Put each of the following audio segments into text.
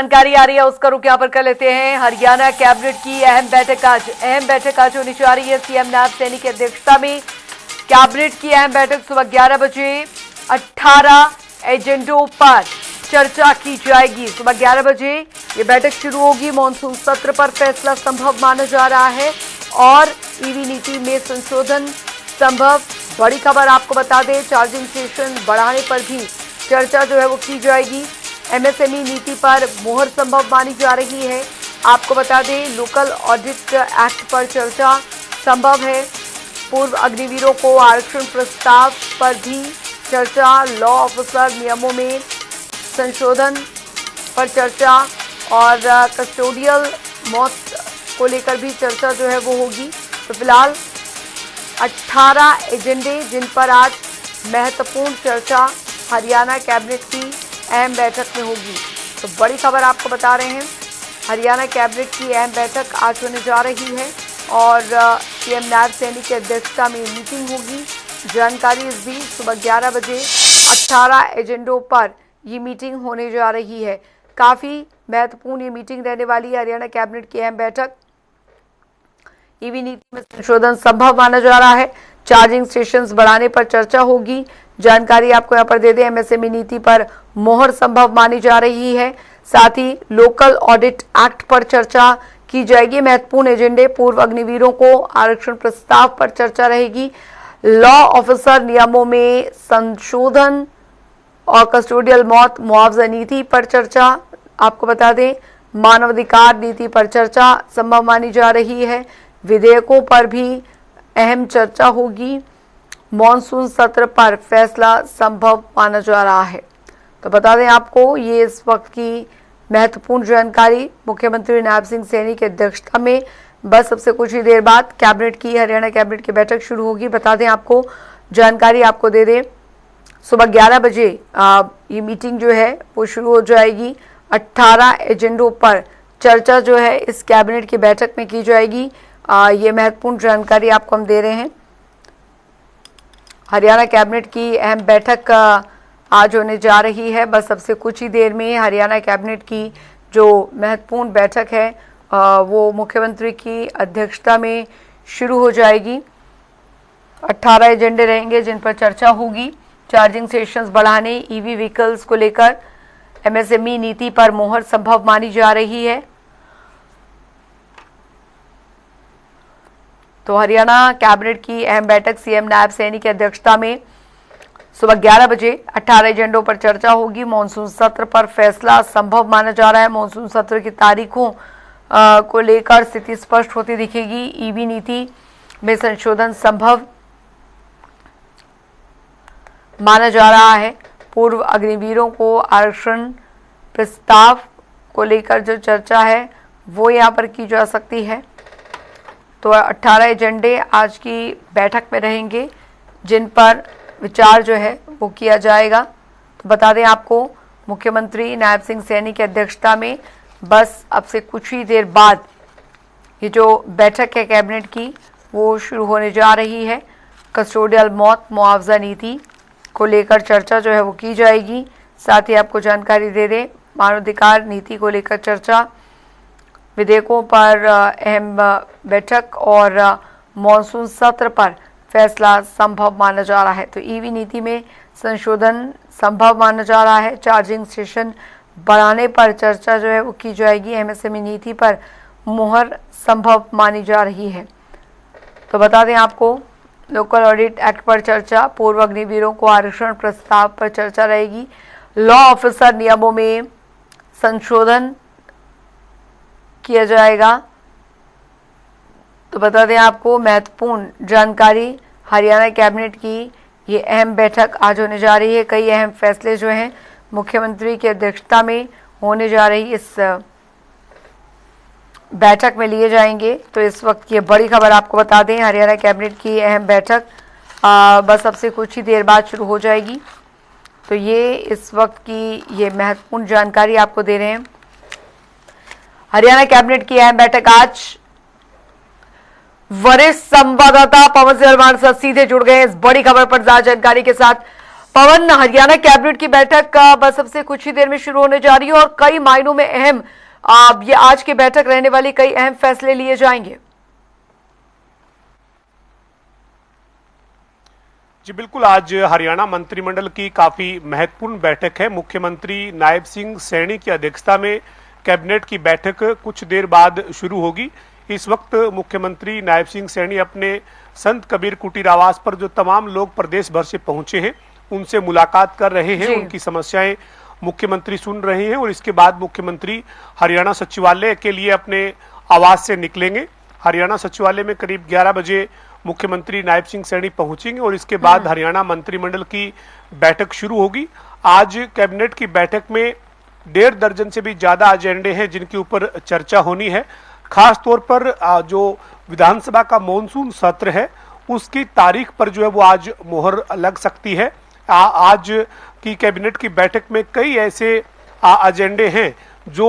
जानकारी आ रही है उसका रुख यहाँ पर कर लेते हैं। हरियाणा कैबिनेट की अहम बैठक आज होने जा रही है। सीएम नायब सैनी की अध्यक्षता में कैबिनेट की अहम बैठक सुबह 11 बजे 18 एजेंडों पर चर्चा की जाएगी। सुबह 11 बजे ये बैठक शुरू होगी। मॉनसून सत्र पर फैसला संभव माना जा रहा है और ईवी नीति में संशोधन संभव। बड़ी खबर आपको बता दें, चार्जिंग स्टेशन बढ़ाने पर भी चर्चा जो है वो की जाएगी। एमएसएमई नीति पर मोहर संभव मानी जा रही है। आपको बता दें, लोकल ऑडिट एक्ट पर चर्चा संभव है। पूर्व अग्निवीरों को आरक्षण प्रस्ताव पर भी चर्चा। लॉ ऑफिसर नियमों में संशोधन पर चर्चा और कस्टोडियल मौत को लेकर भी चर्चा जो है वो होगी। तो फिलहाल 18 एजेंडे जिन पर आज महत्वपूर्ण चर्चा हरियाणा कैबिनेट की अहम बैठक में होगी। तो बड़ी खबर आपको बता रहे हैं, हरियाणा कैबिनेट की अहम बैठक आज होने जा रही है और सीएम नायब सैनी की अध्यक्षता में मीटिंग होगी। जानकारी इस बीच सुबह 11 बजे 18 एजेंडों पर ये मीटिंग होने जा रही है। काफ़ी महत्वपूर्ण ये मीटिंग रहने वाली है। हरियाणा कैबिनेट की अहम बैठक, ईवी नीति में संशोधन संभव माना जा रहा है। चार्जिंग स्टेशंस बढ़ाने पर चर्चा होगी। जानकारी आपको यहाँ पर दे दें, एमएसएमई नीति पर मोहर संभव मानी जा रही है। साथ ही लोकल ऑडिट एक्ट पर चर्चा की जाएगी। महत्वपूर्ण एजेंडे, पूर्व अग्निवीरों को आरक्षण प्रस्ताव पर चर्चा रहेगी। लॉ ऑफिसर नियमों में संशोधन और कस्टोडियल मौत मुआवजा नीति पर चर्चा। आपको बता दें, मानवाधिकार नीति पर चर्चा संभव मानी जा रही है। विधेयकों पर भी अहम चर्चा होगी। मॉनसून सत्र पर फैसला संभव माना जा रहा है। तो बता दें आपको, ये इस वक्त की महत्वपूर्ण जानकारी मुख्यमंत्री नायब सिंह सैनी की अध्यक्षता में बस अब से कुछ ही देर बाद कैबिनेट की, हरियाणा कैबिनेट की बैठक शुरू होगी। बता दें आपको, जानकारी आपको दे दें, सुबह 11 बजे ये मीटिंग जो है वो शुरू हो जाएगी। 18 एजेंडों पर चर्चा जो है इस कैबिनेट की बैठक में की जाएगी। ये महत्वपूर्ण जानकारी आपको हम दे रहे हैं। हरियाणा कैबिनेट की अहम बैठक आज होने जा रही है। बस अब से कुछ ही देर में हरियाणा कैबिनेट की जो महत्वपूर्ण बैठक है वो मुख्यमंत्री की अध्यक्षता में शुरू हो जाएगी। 18 एजेंडे रहेंगे जिन पर चर्चा होगी। चार्जिंग स्टेशंस बढ़ाने, ईवी व्हीकल्स को लेकर एमएसएमई नीति पर मोहर संभव मानी जा रही है। तो हरियाणा कैबिनेट की अहम बैठक सीएम नायब सैनी की अध्यक्षता में सुबह 11 बजे 18 एजेंडों पर चर्चा होगी। मॉनसून सत्र पर फैसला संभव माना जा रहा है। मॉनसून सत्र की तारीखों को लेकर स्थिति स्पष्ट होती दिखेगी। ईवी नीति में संशोधन संभव माना जा रहा है। पूर्व अग्निवीरों को आरक्षण प्रस्ताव को लेकर जो चर्चा है वो यहाँ पर की जा सकती है। तो 18 एजेंडे आज की बैठक में रहेंगे जिन पर विचार जो है वो किया जाएगा। तो बता दें आपको, मुख्यमंत्री नायब सिंह सैनी की अध्यक्षता में बस अब से कुछ ही देर बाद ये जो बैठक है कैबिनेट की वो शुरू होने जा रही है। कस्टोडियल मौत मुआवजा नीति को लेकर चर्चा जो है वो की जाएगी। साथ ही आपको जानकारी दे दें, मानवाधिकार नीति को लेकर चर्चा, विधेयकों पर अहम बैठक और मॉनसून सत्र पर फैसला संभव माना जा रहा है। तो ईवी नीति में संशोधन संभव माना जा रहा है। चार्जिंग स्टेशन बढ़ाने पर चर्चा जो है वो की जाएगी। एमएसएमई नीति पर मोहर संभव मानी जा रही है। तो बता दें आपको, लोकल ऑडिट एक्ट पर चर्चा, पूर्व अग्निवीरों को आरक्षण प्रस्ताव पर चर्चा रहेगी। लॉ ऑफिसर नियमों में संशोधन किया जाएगा। तो बता दें आपको, महत्वपूर्ण जानकारी, हरियाणा कैबिनेट की ये अहम बैठक आज होने जा रही है। कई अहम फैसले जो हैं मुख्यमंत्री की अध्यक्षता में होने जा रही इस बैठक में लिए जाएंगे। तो इस वक्त की बड़ी खबर आपको बता दें, हरियाणा कैबिनेट की अहम बैठक बस अब से कुछ ही देर बाद शुरू हो जाएगी। तो ये इस वक्त की ये महत्वपूर्ण जानकारी आपको दे रहे हैं। हरियाणा कैबिनेट की अहम बैठक आज। वरिष्ठ संवाददाता पवन सिंह हमारे साथ सीधे जुड़ गए इस बड़ी खबर पर ज्यादा जानकारी के साथ। पवन, हरियाणा कैबिनेट की बैठक का बस सबसे कुछ ही देर में शुरू होने जा रही है और कई मायनों में अहम ये आज की बैठक रहने वाली, कई अहम फैसले लिए जाएंगे। जी बिल्कुल, आज हरियाणा मंत्रिमंडल की काफी महत्वपूर्ण बैठक है। मुख्यमंत्री नायब सिंह सैनी की अध्यक्षता में कैबिनेट की बैठक कुछ देर बाद शुरू होगी। इस वक्त मुख्यमंत्री नायब सिंह सैनी अपने संत कबीर कुटीर आवास पर जो तमाम लोग प्रदेश भर से पहुंचे हैं उनसे मुलाकात कर रहे हैं, उनकी समस्याएं मुख्यमंत्री सुन रहे हैं और इसके बाद मुख्यमंत्री हरियाणा सचिवालय के लिए अपने आवास से निकलेंगे। हरियाणा सचिवालय में करीब 11 बजे मुख्यमंत्री नायब सिंह सैनी पहुंचेंगे और इसके बाद हरियाणा मंत्रिमंडल की बैठक शुरू होगी। आज कैबिनेट की बैठक में 1.5 दर्जन से भी ज्यादा एजेंडे हैं जिनके ऊपर चर्चा होनी है। खास तौर पर जो विधानसभा का मॉनसून सत्र है उसकी तारीख पर जो है वो आज मोहर लग सकती है। आज की कैबिनेट की बैठक में कई ऐसे एजेंडे हैं जो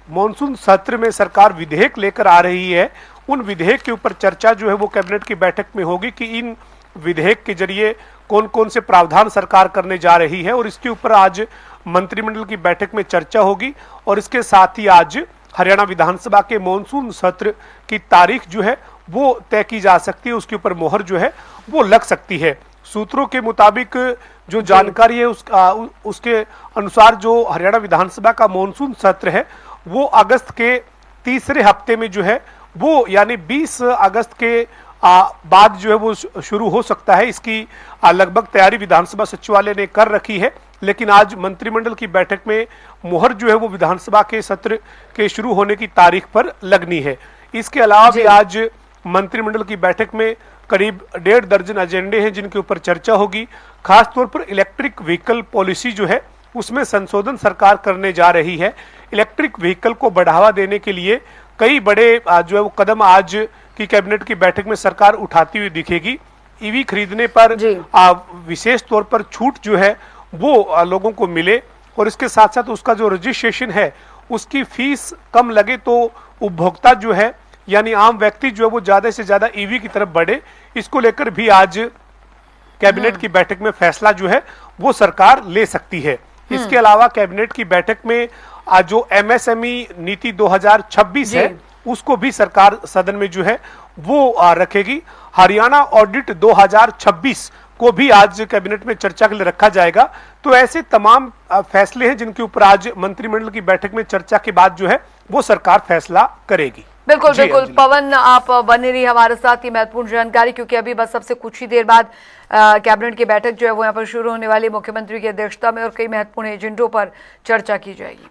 मॉनसून सत्र में सरकार विधेयक लेकर आ रही है, उन विधेयक के ऊपर चर्चा जो है वो कैबिनेट की बैठक में होगी कि इन विधेयक के जरिए कौन कौन से प्रावधान सरकार करने जा रही है और इसके ऊपर आज मंत्रिमंडल की बैठक में चर्चा होगी। और इसके साथ ही आज हरियाणा विधानसभा के मॉनसून सत्र की तारीख जो है वो तय की जा सकती है, उसके ऊपर मोहर जो है वो लग सकती है। सूत्रों के मुताबिक जो जानकारी है उसके अनुसार जो हरियाणा विधानसभा का मॉनसून सत्र है वो अगस्त के तीसरे हफ्ते में जो है वो यानी 20 अगस्त के बाद जो है वो शुरू हो सकता है। इसकी लगभग तैयारी विधानसभा सचिवालय ने कर रखी है, लेकिन आज मंत्रिमंडल की बैठक में मोहर जो है वो विधानसभा के सत्र के शुरू होने की तारीख पर लगनी है। इसके अलावा भी आज मंत्रिमंडल की बैठक में करीब 1.5 दर्जन एजेंडे हैं जिनके ऊपर चर्चा होगी। खासतौर पर इलेक्ट्रिक व्हीकल पॉलिसी जो है उसमें संशोधन सरकार करने जा रही है। इलेक्ट्रिक व्हीकल को बढ़ावा देने के लिए कई बड़े जो है वो कदम आज की कैबिनेट की बैठक में सरकार उठाती हुई दिखेगी। ईवी खरीदने पर विशेष तौर पर छूट जो है वो लोगों को मिले और इसके साथ साथ उसका जो रजिस्ट्रेशन है उसकी फीस कम लगे तो उपभोक्ता जो है यानी आम व्यक्ति जो है वो ज्यादा से ज्यादा ईवी की तरफ बढ़े। इसको लेकर भी आज कैबिनेट की बैठक में फैसला जो है वो सरकार ले सकती है। इसके अलावा कैबिनेट की बैठक में आज जो एमएसएमई नीति 2026 है उसको भी सरकार सदन में जो है वो रखेगी। हरियाणा ऑडिट 2026 को भी आज कैबिनेट में चर्चा के लिए रखा जाएगा। तो ऐसे तमाम फैसले हैं जिनके ऊपर आज मंत्रिमंडल की बैठक में चर्चा के बाद जो है वो सरकार फैसला करेगी। बिल्कुल बिल्कुल पवन, आप बने रही हमारे साथ ही महत्वपूर्ण जानकारी, क्योंकि अभी बस सबसे कुछ ही देर बाद कैबिनेट की बैठक जो है वो यहाँ पर शुरू होने वाली, मुख्यमंत्री की अध्यक्षता में और कई महत्वपूर्ण एजेंडों पर चर्चा की जाएगी।